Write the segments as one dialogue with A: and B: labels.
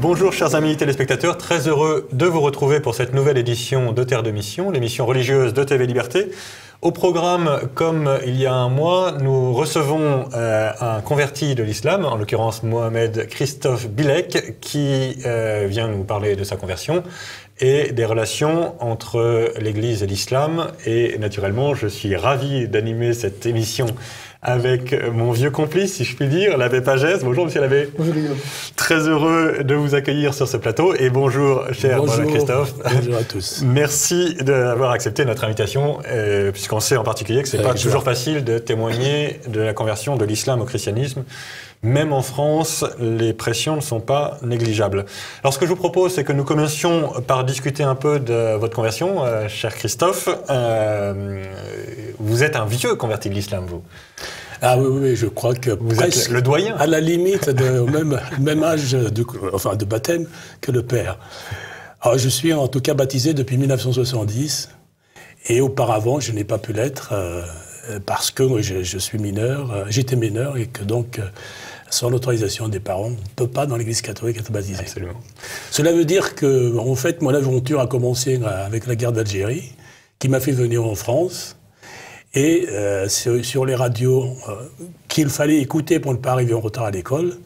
A: Bonjour chers amis téléspectateurs, très heureux de vous retrouver pour cette nouvelle édition de Terre de Mission, l'émission religieuse de TV Liberté. Au programme, comme il y a un mois, nous recevons un converti de l'islam, en l'occurrence Mohamed Christophe Bilek, qui vient nous parler de sa conversion et des relations entre l'Église et l'islam. Et naturellement, je suis ravi d'animer cette émission avec mon vieux complice, si je puis dire, l'abbé Pagès. Bonjour, monsieur l'abbé.
B: Bonjour, Guillaume.
A: Très heureux de vous accueillir sur ce plateau. Et bonjour, cher Christophe.
C: Bonjour à tous.
A: Merci d'avoir accepté notre invitation, puisqu'on sait en particulier que ce n'est pas toujours facile de témoigner de la conversion de l'islam au christianisme. Même en France, les pressions ne sont pas négligeables. Alors, ce que je vous propose, c'est que nous commencions par discuter un peu de votre conversion, cher Christophe. Vous êtes un vieux converti de l'islam, vous.
C: Ah oui, je crois que
A: vous êtes le doyen.
C: À la limite, au même âge de baptême que le père. Alors, je suis en tout cas baptisé depuis 1970, et auparavant, je n'ai pas pu l'être parce que je suis mineur, j'étais mineur, et que donc, sans l'autorisation des parents, on ne peut pas dans l'Église catholique être baptisé.
A: Absolument.
C: Cela veut dire que, en fait, mon aventure a commencé avec la guerre d'Algérie, qui m'a fait venir en France. Et sur les radios qu'il fallait écouter pour ne pas arriver en retard à l'école,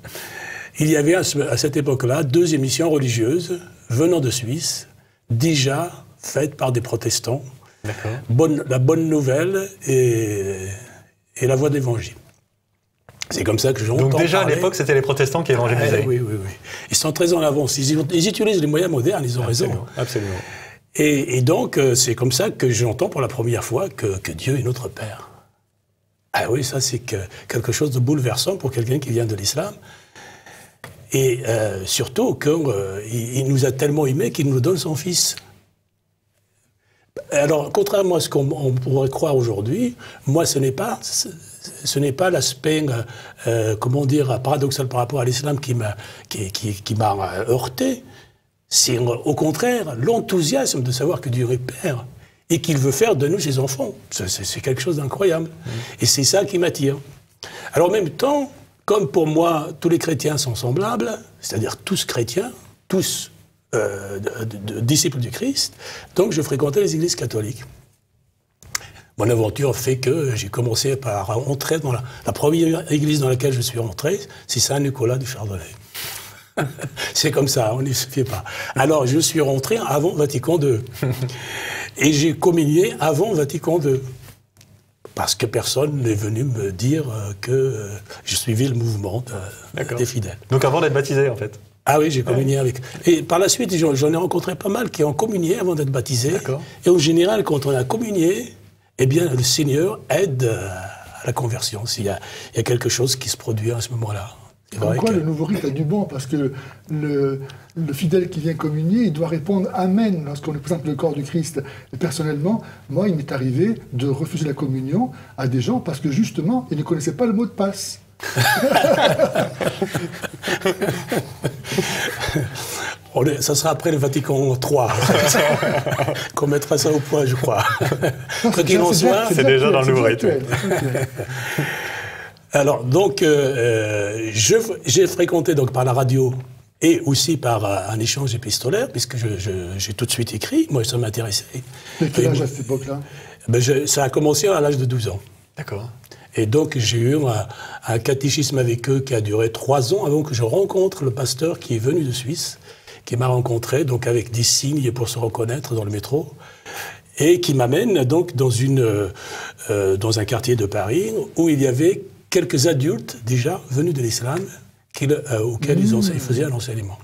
C: il y avait à cette époque-là 2 émissions religieuses venant de Suisse, déjà faites par des protestants. La bonne nouvelle et la voix de l'Évangile. C'est comme ça que j'entends.
A: Donc déjà à l'époque, c'était les protestants qui évangélisaient.
C: Oui. Ils sont très en avance. Ils utilisent les moyens modernes, ils ont raison.
A: Absolument.
C: Et donc, c'est comme ça que j'entends pour la première fois que Dieu est notre Père. Ah oui, ça c'est quelque chose de bouleversant pour quelqu'un qui vient de l'islam. Et surtout qu'il nous a tellement aimés qu'il nous donne son Fils. Alors, contrairement à ce qu'on pourrait croire aujourd'hui, moi, ce n'est pas l'aspect, paradoxal par rapport à l'islam qui m'a heurté. C'est au contraire l'enthousiasme de savoir que Dieu est Père et qu'il veut faire de nous ses enfants. C'est quelque chose d'incroyable. Et c'est ça qui m'attire. Alors en même temps, comme pour moi, tous les chrétiens sont semblables, c'est-à-dire tous chrétiens, tous disciples du Christ, donc je fréquentais les églises catholiques. Mon aventure fait que j'ai commencé par entrer dans la première église dans laquelle je suis rentré, c'est Saint-Nicolas du Chardonnay. C'est comme ça, on n'y se fie pas. Alors, je suis rentré avant Vatican II. Et j'ai communié avant Vatican II. Parce que personne n'est venu me dire que je suivais le mouvement des fidèles.
A: Donc avant d'être baptisé, en fait.
C: Ah oui, j'ai communié avec. Et par la suite, j'en ai rencontré pas mal qui ont communié avant d'être baptisés. Et en général, quand on a communié, eh bien, le Seigneur aide à la conversion. S'il y a quelque chose qui se produit à ce moment-là.
B: Comme quoi, le nouveau rite a du bon, parce que le fidèle qui vient communier, il doit répondre « Amen » lorsqu'on lui présente le corps du Christ. Et personnellement, moi, il m'est arrivé de refuser la communion à des gens parce que, justement, ils ne connaissaient pas le mot de passe.
C: Ça sera après le Vatican III qu'on mettra ça au point, je crois. Quoi qu'il en soit,
A: c'est déjà dans le nouveau rite.
C: Alors, donc, j'ai fréquenté donc, par la radio et aussi par un échange épistolaire, puisque j'ai tout de suite écrit. Moi, ça m'intéressait.
B: Mais quel âge à cette époque-là?
C: Ça a commencé à l'âge de 12 ans.
A: D'accord.
C: Et donc, j'ai eu un catéchisme avec eux qui a duré 3 ans avant que je rencontre le pasteur qui est venu de Suisse, qui m'a rencontré, donc avec des signes pour se reconnaître dans le métro, et qui m'amène donc dans un quartier de Paris où il y avait quelques adultes déjà venus de l'islam auxquels ils faisaient un enseignement.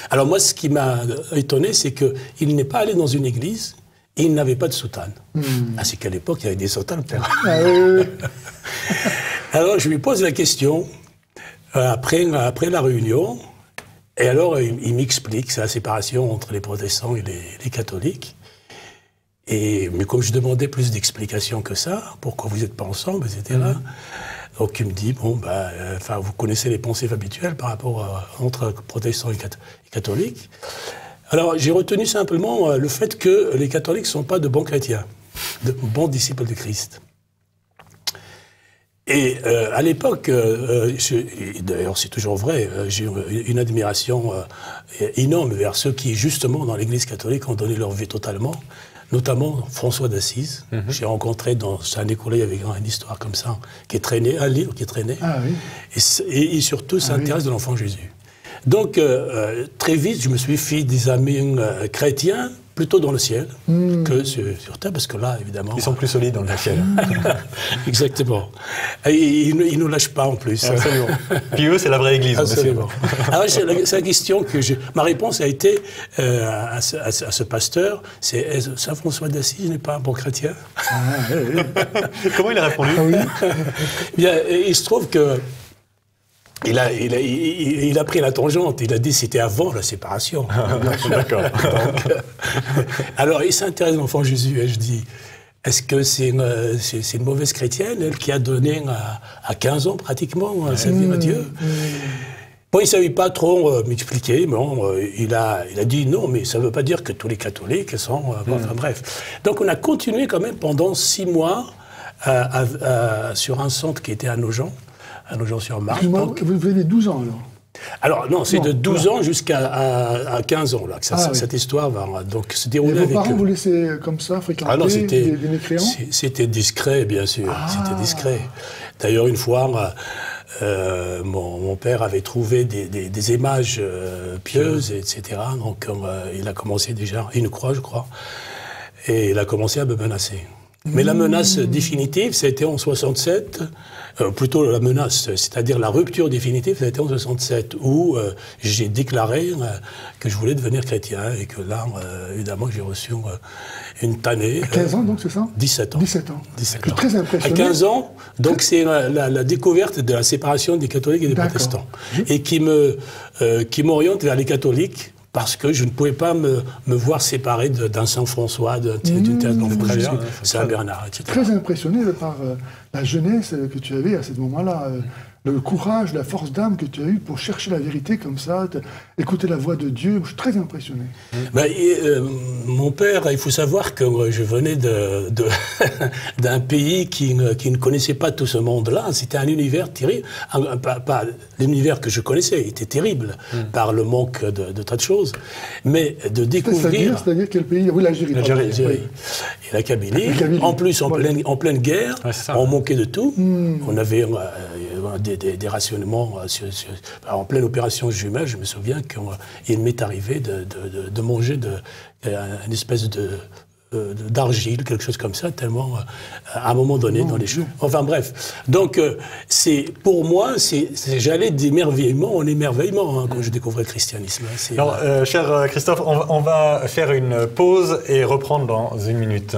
C: Alors moi, ce qui m'a étonné, c'est qu'il n'est pas allé dans une église et il n'avait pas de soutane. Ah, c'est qu'à l'époque, il y avait des soutanes. Alors je lui pose la question après la réunion, et alors il m'explique, c'est la séparation entre les protestants et les catholiques. Mais comme je demandais plus d'explications que ça, pourquoi vous n'êtes pas ensemble, etc. Donc il me dit, vous connaissez les pensées habituelles par rapport entre protestants et catholiques. Alors j'ai retenu simplement le fait que les catholiques ne sont pas de bons chrétiens, de bons disciples de Christ. Et à l'époque, d'ailleurs c'est toujours vrai, j'ai une admiration énorme vers ceux qui, justement, dans l'Église catholique, ont donné leur vie totalement, notamment François d'Assise. J'ai rencontré dans un écolier avec une histoire comme ça, qui est traîné, un livre qui est traîné, et surtout s'intéresse de l'enfant Jésus. Donc, très vite, je me suis fait des amis chrétiens, plutôt dans le ciel que sur terre, parce que là, évidemment...
A: Ils sont plus solides dans le ciel.
C: Exactement. Et ils ne nous lâchent pas, en plus.
A: Absolument. Puis eux, c'est la vraie Église.
C: Absolument. Alors, c'est la question que j'ai... Ma réponse a été à ce pasteur, c'est « Saint François d'Assise n'est pas un bon chrétien ?»
A: Comment il a répondu?
C: Bien, il se trouve que il a pris la tangente, il a dit que c'était avant la séparation.
A: D'accord.
C: Alors, il s'intéresse à l'enfant Jésus, et je dis, est-ce que c'est une mauvaise chrétienne, elle, qui a donné à 15 ans pratiquement sa vie à Dieu? Bon, il ne savait pas trop m'expliquer, mais bon, il a dit non, mais ça ne veut pas dire que tous les catholiques sont... enfin bref. Donc on a continué quand même pendant 6 mois sur un centre qui était à Nogent-sur-Marne.
B: Vous avez 12 ans alors?
C: Alors non, c'est de 12 ans jusqu'à 15 ans, là, que cette histoire va donc se dérouler avec...
B: Vos parents vous laissaient comme ça fréquenter des mécréants?
C: C'était discret, bien sûr, c'était discret. D'ailleurs, une fois, mon père avait trouvé des images pieuses, etc. Donc il a commencé déjà, une croix, je crois, et il a commencé à me menacer. Mais la menace définitive, c'était en 67, plutôt la menace, c'est-à-dire la rupture définitive, c'était en 67, où j'ai déclaré que je voulais devenir chrétien, et que là, évidemment, j'ai reçu une tannée.
B: À 15 ans, donc, c'est ça?
C: 17 ans.
B: 17 ans.
C: 17 ans.
B: Je suis très impressionné.
C: À 15 ans, donc c'est la découverte de la séparation des catholiques et des protestants, et qui m'oriente vers les catholiques, parce que je ne pouvais pas me voir séparé d'un Saint-François, d'une Thérèse d'Avila, Saint-Bernard, etc.
B: Très impressionné par la jeunesse que tu avais à ce moment-là, le courage, la force d'âme que tu as eu pour chercher la vérité comme ça, écouter la voix de Dieu. Je suis très impressionné.
C: Mon père, il faut savoir que je venais d'un pays qui ne connaissait pas tout ce monde-là. C'était un univers terrible. Pas l'univers que je connaissais, il était terrible par le manque de tas de choses. Mais de découvrir...
B: C'est-à-dire quel pays? Oui, l'Algérie.
C: Et la Kabylie. En plus, en pleine guerre, on manquait de tout. On avait des rationnements en pleine opération jumelle. Je me souviens qu'il m'est arrivé de manger une espèce d'argile, quelque chose comme ça, tellement à un moment donné dans les choses. Enfin bref. Donc pour moi, j'allais d'émerveillement en émerveillement quand je découvrais le christianisme.
A: Alors, cher Christophe, on va faire une pause et reprendre dans 1 minute.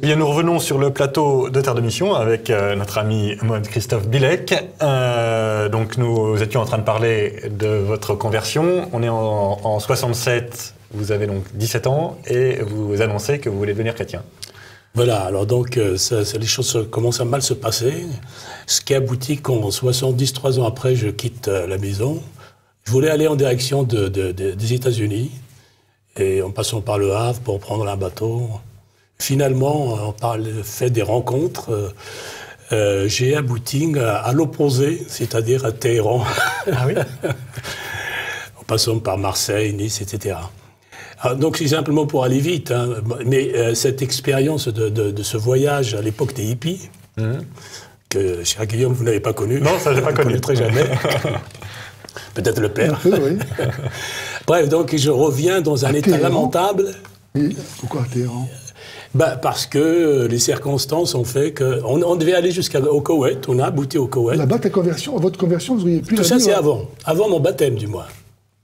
A: Bien, nous revenons sur le plateau de Terre de Mission avec notre ami Christophe Bilek. Donc nous étions en train de parler de votre conversion. On est en 67, vous avez donc 17 ans et vous annoncez que vous voulez devenir chrétien.
C: Voilà, alors donc les choses commencent à mal se passer, ce qui aboutit qu'en 70, 3 ans après, je quitte la maison. Je voulais aller en direction des États-Unis, et en passant par le Havre pour prendre un bateau. Finalement, par le fait des rencontres, j'ai abouti à l'opposé, c'est-à-dire à Téhéran.
A: Ah oui.
C: En passant par Marseille, Nice, etc. Alors, donc c'est simplement pour aller vite, hein, mais cette expérience de ce voyage à l'époque des hippies, que, cher Guillaume, vous n'avez pas connu.
A: Non, ça je n'ai pas connu.
C: Je ne connaîtrai jamais. Peut-être le père.
B: Un peu, oui.
C: Bref, donc je reviens dans un état lamentable.
B: Et pourquoi Téhéran?
C: Parce que les circonstances ont fait qu'on devait aller jusqu'au Koweït, on a abouti au Koweït.
B: Là-bas, votre conversion, vous auriez pu...
C: Tout ça, c'est avant mon baptême, du moins.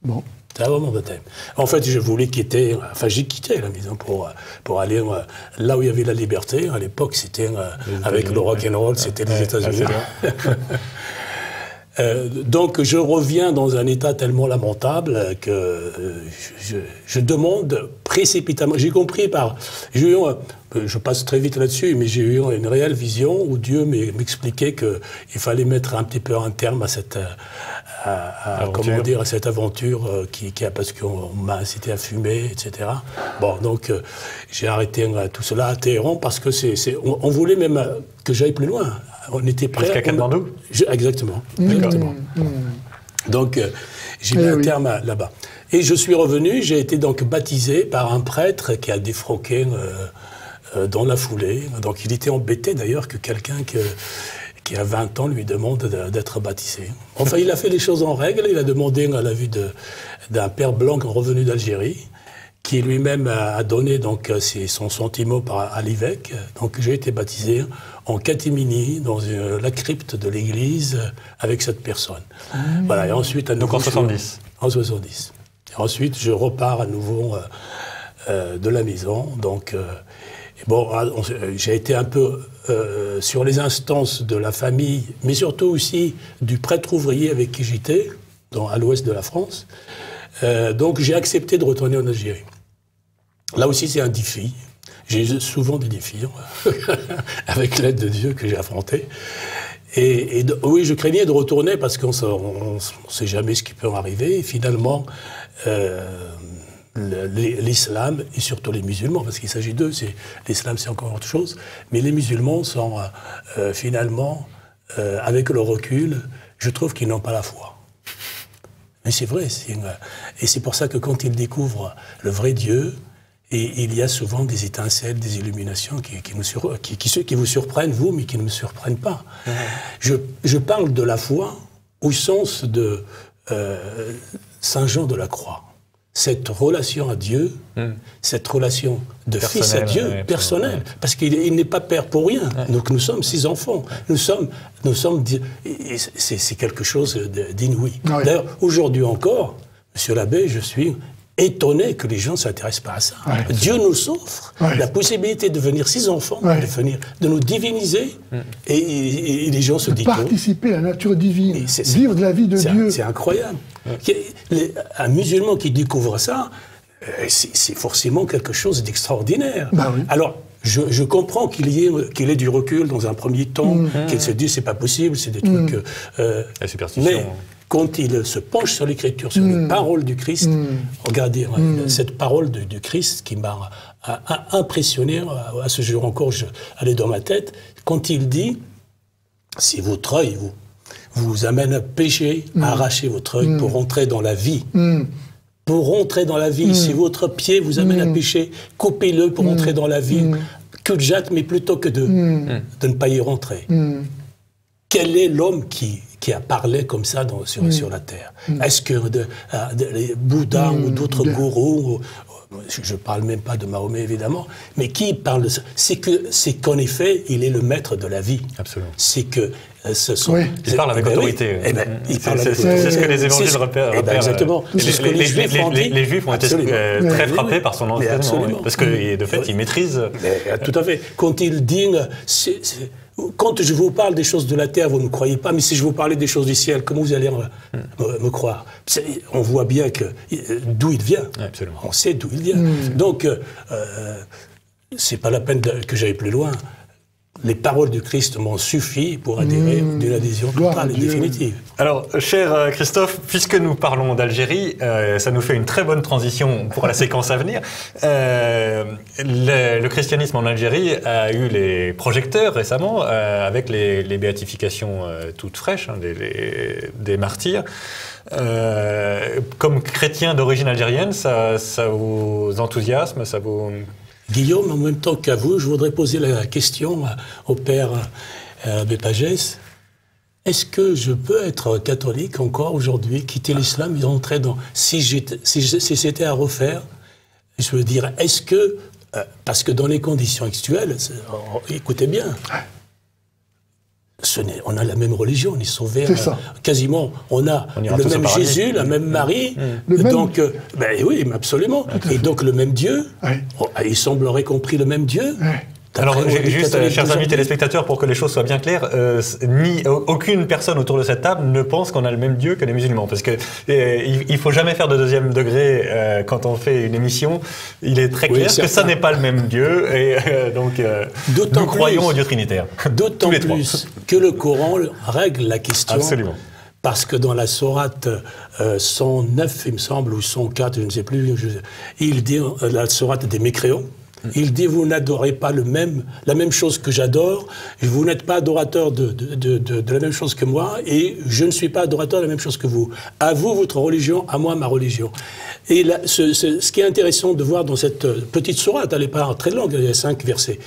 B: Bon.
C: C'est avant mon baptême. En fait, je voulais quitter, j'ai quitté la maison pour aller là où il y avait la liberté. À l'époque, c'était avec le rock'n'roll, c'était les États-Unis. Donc je reviens dans un état tellement lamentable que je demande précipitamment. J'ai compris j'ai eu, je passe très vite là-dessus, mais j'ai eu une réelle vision où Dieu m'expliquait qu'il fallait mettre un petit peu un terme à cette à cette aventure parce qu'on m'a incité à fumer, etc. Bon, donc j'ai arrêté tout cela à Téhéran parce que on voulait même que j'aille plus loin. On était prêts.
A: Jusqu'à Katmandou.
C: Exactement. Exactement. Donc j'ai mis un terme là-bas. Et je suis revenu, j'ai été donc baptisé par un prêtre qui a défroqué dans la foulée. Donc il était embêté d'ailleurs que quelqu'un qui a 20 ans lui demande d'être baptisé. Enfin, il a fait les choses en règle, il a demandé à la vue d'un père blanc revenu d'Algérie, qui lui-même a donné donc son sentiment à l'évêque. Donc j'ai été baptisé en catimini dans la crypte de l'église avec cette personne. Voilà, et ensuite...
A: Donc en 70.
C: En 70. Et ensuite, je repars à nouveau de la maison. Donc, j'ai été un peu sur les instances de la famille, mais surtout aussi du prêtre ouvrier avec qui j'étais, à l'ouest de la France. Donc, j'ai accepté de retourner en Algérie. Là aussi, c'est un défi. J'ai souvent des défis, avec l'aide de Dieu que j'ai affronté. Et oui, je craignais de retourner parce qu'on ne sait jamais ce qui peut en arriver. Et finalement, l'islam, et surtout les musulmans, parce qu'il s'agit d'eux, l'islam c'est encore autre chose, mais les musulmans sont finalement, avec le recul, je trouve qu'ils n'ont pas la foi. Mais c'est vrai, et c'est pour ça que quand ils découvrent le vrai Dieu, et il y a souvent des étincelles, des illuminations qui vous surprennent, vous, mais qui ne me surprennent pas. Je parle de la foi au sens de Saint Jean de la Croix. Cette relation à Dieu, cette relation de fils à Dieu, personnelle, parce qu'il n'est pas père pour rien. Donc nous sommes ses enfants. Nous sommes c'est quelque chose d'inouï. D'ailleurs, aujourd'hui encore, monsieur l'abbé, je suis étonné que les gens ne s'intéressent pas à ça. Dieu nous offre la possibilité de devenir ses enfants, de nous diviniser, et les gens se disent...
B: Participer à la nature divine, vivre de la vie de Dieu.
C: C'est incroyable. Un musulman qui découvre ça, c'est forcément quelque chose d'extraordinaire. Alors, je comprends qu'il ait du recul dans un premier temps, qu'il se dise c'est pas possible, c'est des trucs...
A: la superstition.
C: Mais quand il se penche sur l'Écriture, sur les paroles du Christ, regardez, cette parole du Christ qui m'a impressionné, à ce jour encore, elle est dans ma tête, quand il dit, si votre œil vous amène à pécher, à arracher votre œil pour rentrer dans la vie, pour rentrer dans la vie, si votre pied vous amène à pécher, coupez-le pour rentrer dans la vie, que de jette, mais plutôt que de ne pas y rentrer. Quel est l'homme qui a parlé comme ça sur la terre? Est-ce que les Bouddha ou d'autres gourous, je ne parle même pas de Mahomet évidemment, mais qui parle de ça? C'est qu'en effet, il est le maître de la vie.
A: Absolument.
C: C'est que ce sont...
A: Il parle avec autorité. C'est ce que les évangiles repèrent.
C: Exactement.
A: Les Juifs ont été très frappés par son enseignement. Parce que, de fait, ils maîtrisent...
C: Tout à fait. Quand il dit... Quand je vous parle des choses de la terre, vous ne croyez pas, mais si je vous parlais des choses du ciel, comment vous allez me croire? On voit bien d'où il vient.
A: Absolument.
C: On sait d'où il vient. Donc, c'est pas la peine que j'aille plus loin. Les paroles du Christ m'ont suffi pour adhérer d'une adhésion totale et définitive.
A: Alors, cher Christophe, puisque nous parlons d'Algérie, ça nous fait une très bonne transition pour la séquence à venir. Le christianisme en Algérie a eu les projecteurs récemment, avec les béatifications toutes fraîches des martyrs. Comme chrétien d'origine algérienne, ça vous enthousiasme, ça vous...
C: Guillaume, en même temps qu'à vous, je voudrais poser la question au père Bépagès. Est-ce que je peux être catholique encore aujourd'hui, quitter l'islam et rentrer dans... Si c'était à refaire, je veux dire, est-ce que... parce que dans les conditions actuelles, écoutez bien, on a la même religion, on est sauvés quasiment. On a le même Jésus, la même Marie. Donc, oui, absolument. Et donc le même Dieu. Il semblerait qu'on prie le même Dieu.
A: Alors, juste, chers amis téléspectateurs, pour que les choses soient bien claires, aucune personne autour de cette table ne pense qu'on a le même Dieu que les musulmans, parce que il faut jamais faire de deuxième degré quand on fait une émission. Il est très clair que ça n'est pas le même Dieu, et donc nous croyons au Dieu trinitaire.
C: D'autant plus que le Coran règle la question.
A: Absolument.
C: Parce que dans la sourate 109, il me semble, ou 104, je ne sais plus, il dit, la sourate des mécréants, il dit, vous n'adorez pas la même chose que j'adore, vous n'êtes pas adorateur de la même chose que moi, et je ne suis pas adorateur de la même chose que vous. À vous, votre religion, à moi, ma religion. Et là, ce qui est intéressant de voir dans cette petite sourate, elle n'est pas très longue, il y a 5 versets,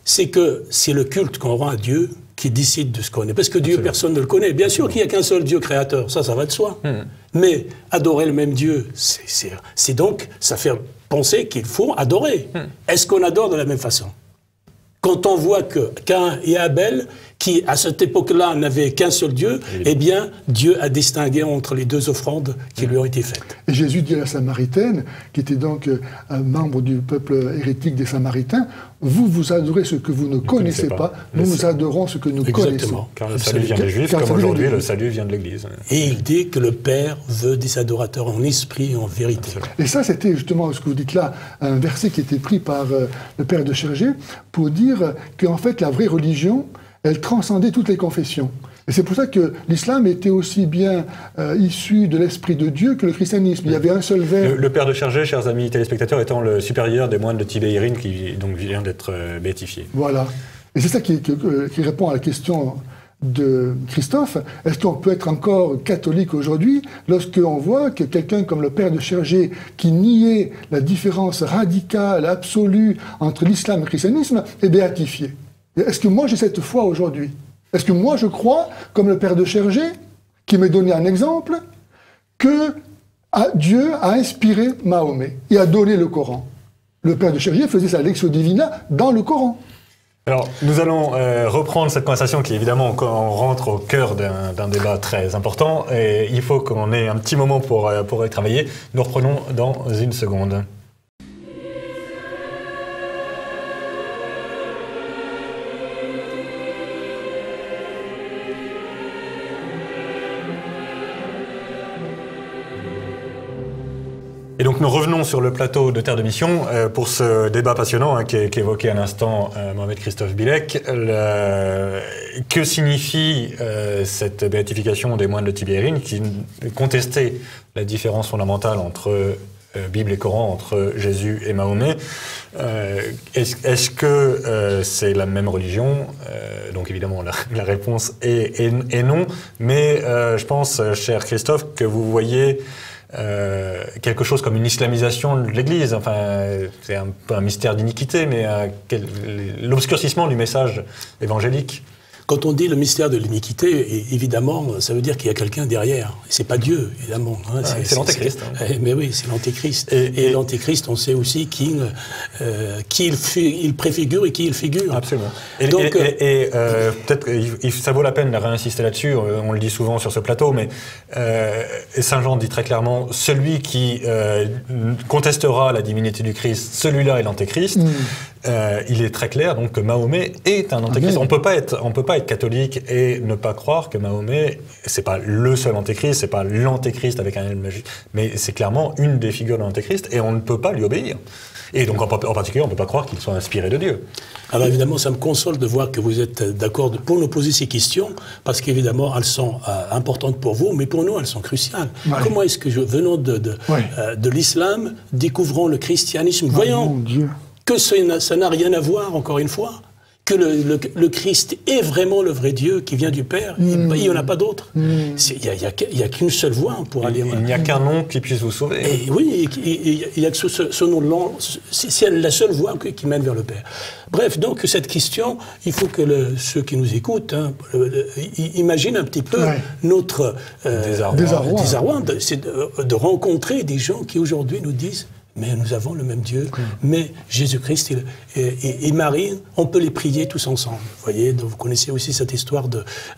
C: c'est que c'est le culte qu'on rend à Dieu qui décide de ce qu'on est. Parce que Dieu, personne ne le connaît. Bien sûr qu'il n'y a qu'un seul Dieu créateur, ça va de soi. Mais adorer le même Dieu, c'est donc, ça fait penser qu'il faut adorer. Est-ce qu'on adore de la même façon? Quand on voit que Caïn et Abel, qui à cette époque-là n'avaient qu'un seul Dieu, eh bien, Dieu a distingué entre les 2 offrandes qui lui ont été faites.
B: Et Jésus dit à la Samaritaine, qui était donc un membre du peuple hérétique des Samaritains, vous adorez ce que vous ne connaissez pas, nous adorons ce que nous connaissons.
A: Car le salut vient des Juifs, comme aujourd'hui le salut vient de l'Église.
C: Et il dit que le Père veut des adorateurs en esprit et en vérité.
B: Et ça, c'était justement ce que vous dites là, un verset qui était pris par le Père de Chergé, pour dire qu'en fait, la vraie religion, elle transcendait toutes les confessions. Et c'est pour ça que l'islam était aussi bien issu de l'Esprit de Dieu que le christianisme. Il y avait un seul vers.
A: Le Père de Chergé, chers amis téléspectateurs, étant le supérieur des moines de Tibérine, qui donc vient d'être béatifié.
B: Voilà. Et c'est ça qui répond à la question de Christophe. Est-ce qu'on peut être encore catholique aujourd'hui lorsqu'on voit que quelqu'un comme le Père de Chergé, qui niait la différence radicale, absolue entre l'islam et le christianisme, est béatifié? Est-ce que moi j'ai cette foi aujourd'hui? Est-ce que moi je crois, comme le Père de Chergé, qui m'a donné un exemple, que Dieu a inspiré Mahomet et a donné le Coran? Le Père de Chergé faisait sa Lectio Divina dans le Coran.
A: Alors, nous allons reprendre cette conversation qui, évidemment, on rentre au cœur d'un débat très important et il faut qu'on ait un petit moment pour y travailler. Nous reprenons dans une seconde. Et donc nous revenons sur le plateau de Terre de Mission pour ce débat passionnant qu'évoquait à l'instant Mohamed Christophe Bilek. Que signifie cette béatification des moines de Tibérine qui contestaient la différence fondamentale entre Bible et Coran, entre Jésus et Mahomet? Est-ce que c'est la même religion? Donc évidemment la réponse est non, mais je pense, cher Christophe, que vous voyez quelque chose comme une islamisation de l'Église. Enfin, c'est un peu un mystère d'iniquité, mais l'obscurcissement du message évangélique.
C: Quand on dit le mystère de l'iniquité, évidemment, ça veut dire qu'il y a quelqu'un derrière. C'est pas Dieu, évidemment. Hein,
A: c'est l'antéchrist.
C: Mais oui, c'est l'antéchrist. Et l'antéchrist, on sait aussi qui il préfigure et qui il figure.
A: Absolument. Peut-être que ça vaut la peine de réinsister là-dessus. On le dit souvent sur ce plateau, mais Saint Jean dit très clairement, celui qui contestera la divinité du Christ, celui-là est l'antéchrist. Il est très clair donc que Mahomet est un antéchrist. On peut pas être catholique et ne pas croire que Mahomet, c'est pas le seul antéchrist, c'est pas l'antéchrist avec un L magique, mais c'est clairement une des figures de l'antéchrist et on ne peut pas lui obéir. Et donc en particulier, on ne peut pas croire qu'il soit inspiré de Dieu.
C: Alors évidemment, ça me console de voir que vous êtes d'accord pour nous poser ces questions, parce qu'évidemment, elles sont importantes pour vous, mais pour nous, elles sont cruciales. Ouais. Comment est-ce que, venant de l'islam, découvrons le christianisme, voyons que ça n'a rien à voir, encore une fois, que le Christ est vraiment le vrai Dieu qui vient du Père, il n'y en a pas d'autre. Il n'y a qu'une seule voie pour aller...
A: Il n'y a qu'un nom qui puisse vous sauver.
C: Et oui, il n'y a que ce nom, c'est la seule voie qui mène vers le Père. Bref, donc cette question, il faut que ceux qui nous écoutent imaginent un petit peu notre désarroi, c'est de rencontrer des gens qui aujourd'hui nous disent: mais nous avons le même Dieu. Mais Jésus-Christ et Marie, on peut les prier tous ensemble. Vous voyez, donc vous connaissez aussi cette histoire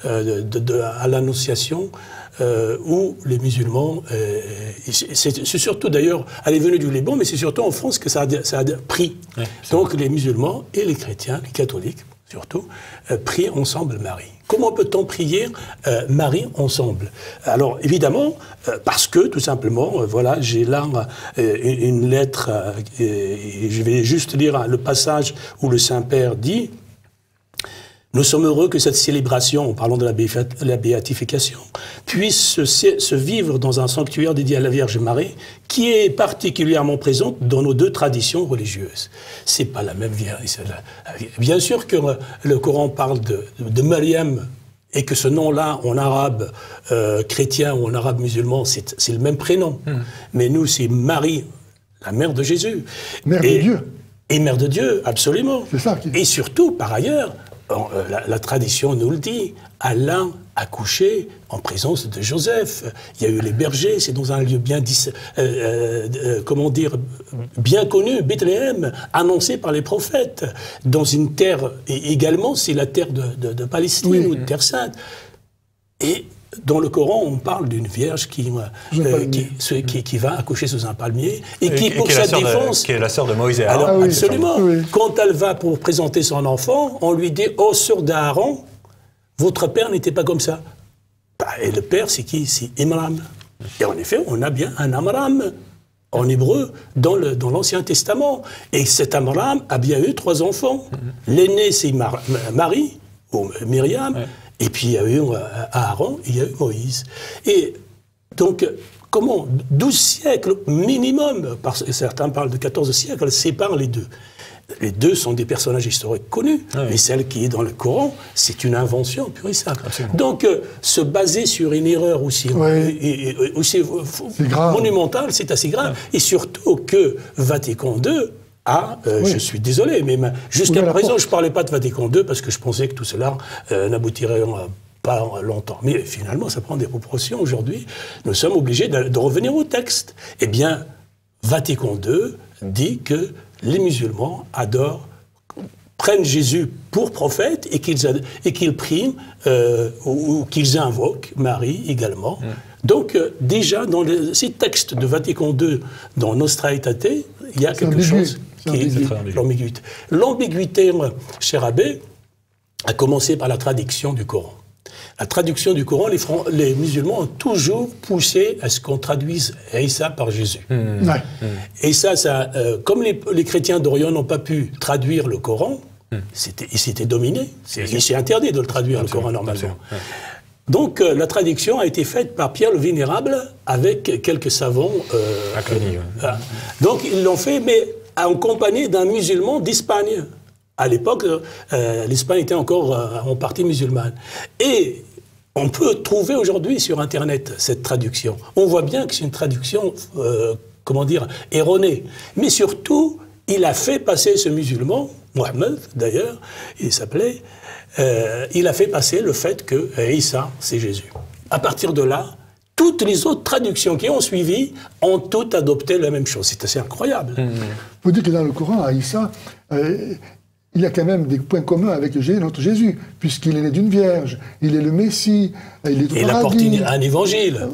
C: à l'Annonciation, où les musulmans, c'est surtout d'ailleurs, elle est venue du Liban, mais c'est surtout en France que ça a pris. Ouais, donc les musulmans et les chrétiens, les catholiques surtout, prient ensemble Marie. Comment peut-on prier Marie ensemble? Alors évidemment, parce que tout simplement, voilà, j'ai là une lettre, et je vais juste lire le passage où le Saint-Père dit: nous sommes heureux que cette célébration, en parlant de la béatification, puisse se vivre dans un sanctuaire dédié à la Vierge Marie, qui est particulièrement présente dans nos deux traditions religieuses. C'est pas la même Vierge. Bien sûr que le Coran parle de Mariam, et que ce nom-là, en arabe chrétien ou en arabe musulman, c'est le même prénom. Mais nous, c'est Marie, la mère de Jésus.
B: Mère de Dieu.
C: Et mère de Dieu, absolument.
B: C'est ça.
C: Et surtout, par ailleurs, la tradition nous le dit, Allah a couché en présence de Joseph. Il y a eu les bergers, c'est dans un lieu bien bien connu, Bethléem, annoncé par les prophètes. Dans une terre, et également, c'est la terre de Palestine, ou de Terre Sainte. Et dans le Coran, on parle d'une vierge qui va accoucher sous un palmier et qui, pour sa défense...
A: Qui est la sœur de Moïse et
C: Aaron.
A: Alors,
C: absolument. Oui. Quand elle va pour présenter son enfant, on lui dit « Oh, sœur d'Aaron, votre père n'était pas comme ça. » Et le père, c'est qui? C'est Imram. Et en effet, on a bien un Amram en hébreu dans l'Ancien Testament. Et cet Amram a bien eu 3 enfants. L'aîné, c'est Marie, ou Myriam. Ouais. Et puis il y a eu Aaron, il y a eu Moïse. Et donc, comment 12 siècles minimum, parce que certains parlent de 14 siècles, séparent les deux. Les deux sont des personnages historiques connus, mais celle qui est dans le Coran, c'est une invention pure et simple. Donc, se baser sur une erreur aussi monumentale, c'est assez grave. Et surtout que Vatican II je suis désolé, mais jusqu'à présent, je ne parlais pas de Vatican II parce que je pensais que tout cela n'aboutirait pas longtemps. Mais finalement, ça prend des proportions. Aujourd'hui, nous sommes obligés de revenir au texte. Eh bien, Vatican II dit que les musulmans prennent Jésus pour prophète et qu'ils prient ou qu'ils invoquent Marie également. Donc, déjà, dans ces textes de Vatican II, dans Nostra Aetate, il y a quelque chose qui est l'ambiguïté. L'ambiguïté, cher abbé, a commencé par la traduction du Coran. La traduction du Coran, les musulmans ont toujours poussé à ce qu'on traduise Isa par Jésus. Et ça comme les chrétiens d'Orient n'ont pas pu traduire le Coran, ils s'étaient dominés. C'est interdit de le traduire, le Coran, normalement. Donc, la traduction a été faite par Pierre le Vénérable avec quelques savants. Donc, ils l'ont fait, mais en compagnie d'un musulman d'Espagne. À l'époque, l'Espagne était encore en partie musulmane. Et on peut trouver aujourd'hui sur Internet cette traduction. On voit bien que c'est une traduction, erronée. Mais surtout, il a fait passer ce musulman, Mohammed d'ailleurs, il s'appelait, il a fait passer le fait que Isa, c'est Jésus. À partir de là, toutes les autres traductions qui ont suivi ont toutes adopté la même chose. C'est assez incroyable.
B: Il faut dire que dans le Coran, Isa, il y a quand même des points communs avec notre Jésus, puisqu'il est né d'une vierge, il est le Messie, il est au paradis.
C: Il apporte un évangile.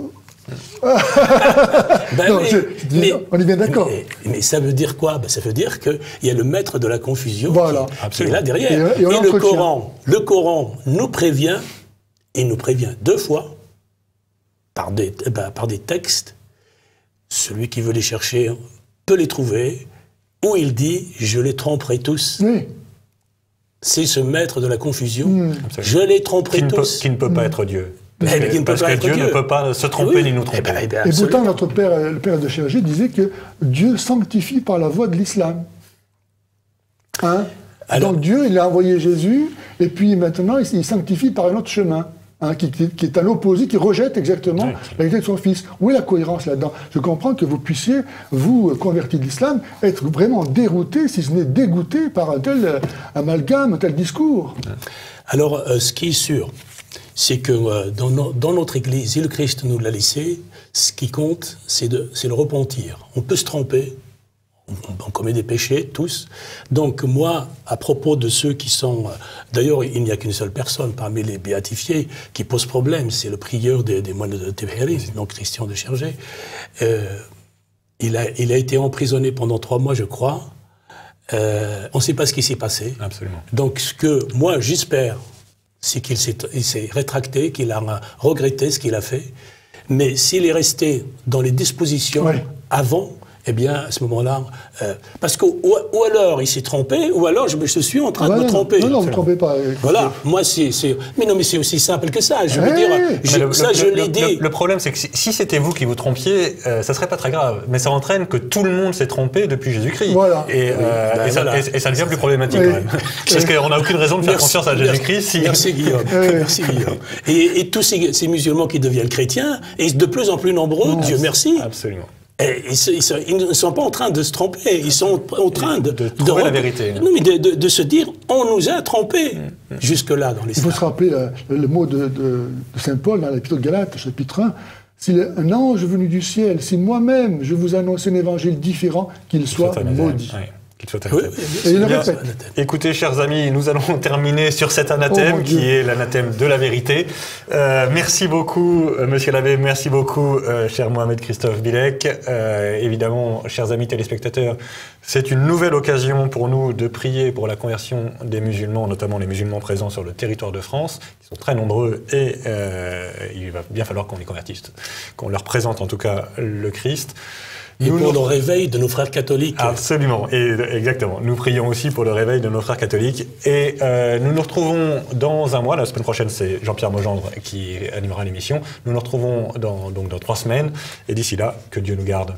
B: On est bien d'accord.
C: Mais ça veut dire quoi? Ça veut dire qu'il y a le maître de la confusion qui est là derrière. Et le Coran nous prévient, et nous prévient 2 fois, par des textes. Celui qui veut les chercher peut les trouver, où il dit « Je les tromperai tous ». C'est ce maître de la confusion. Je les tromperai tous.
A: Qui ne peut pas être Dieu. Parce que Dieu ne peut pas se tromper ni nous tromper.
B: Et pourtant, notre père, le père de Chérigé, disait que Dieu sanctifie par la voie de l'islam. Donc Dieu, il a envoyé Jésus, et puis maintenant, il sanctifie par un autre chemin. Qui est à l'opposé, qui rejette exactement la vérité de son fils. Où est la cohérence là-dedans? Je comprends que vous puissiez, vous, convertis de l'islam, être vraiment dérouté, si ce n'est dégoûté par un tel amalgame, un tel discours.
C: Alors, ce qui est sûr, c'est que dans notre Église, et le Christ nous l'a laissé, ce qui compte, c'est le repentir. On peut se tromper, on commet des péchés, tous. Donc moi, à propos de ceux qui sont... D'ailleurs, il n'y a qu'une seule personne parmi les béatifiés qui pose problème, c'est le prieur des moines de Tébéry, donc Christian de Chergé. Il a été emprisonné pendant 3 mois, je crois. On ne sait pas ce qui s'est passé.
A: Absolument.
C: Donc ce que moi, j'espère, c'est qu'il s'est rétracté, qu'il a regretté ce qu'il a fait. Mais s'il est resté dans les dispositions avant... Eh bien, à ce moment-là, parce que ou alors il s'est trompé, ou alors je suis en train de me tromper.
B: Non, vous ne trompez pas.
C: Voilà, moi mais non, mais c'est aussi simple que ça. Je veux dire, je l'ai dit.
A: Le problème, c'est que si c'était vous qui vous trompiez, ça serait pas très grave. Mais ça entraîne que tout le monde s'est trompé depuis Jésus-Christ.
B: Voilà.
A: Et ça devient plus problématique quand même. Parce qu'on n'a aucune raison de faire confiance à Jésus-Christ.
C: Merci Guillaume. Merci Guillaume. Et tous ces musulmans qui deviennent chrétiens, et de plus en plus nombreux, Dieu merci.
A: Absolument.
C: Et ils ne sont pas en train de se tromper, ils sont en train de
A: trouver la vérité.
C: Non, mais de se dire, on nous a trompés jusque-là dans l'islam.
B: Il faut se rappeler le mot de Saint Paul dans l'Épître aux Galates, chapitre 1. Si un ange venu du ciel, si moi-même je vous annonce un évangile différent, qu'il soit maudit.
A: Qu'il soit
B: Écoutez,
A: chers amis, nous allons terminer sur cet anathème qui est l'anathème de la vérité. Merci beaucoup, monsieur l'abbé, merci beaucoup, cher Mohamed Christophe Bilek. Évidemment, chers amis téléspectateurs, c'est une nouvelle occasion pour nous de prier pour la conversion des musulmans, notamment les musulmans présents sur le territoire de France, qui sont très nombreux, et il va bien falloir qu'on les convertisse, qu'on leur présente en tout cas le Christ.
C: Et pour le réveil de nos frères catholiques.
A: Absolument, exactement. Nous prions aussi pour le réveil de nos frères catholiques. Et nous nous retrouvons dans un mois. La semaine prochaine, c'est Jean-Pierre Maugendre qui animera l'émission. Nous nous retrouvons dans 3 semaines. Et d'ici là, que Dieu nous garde.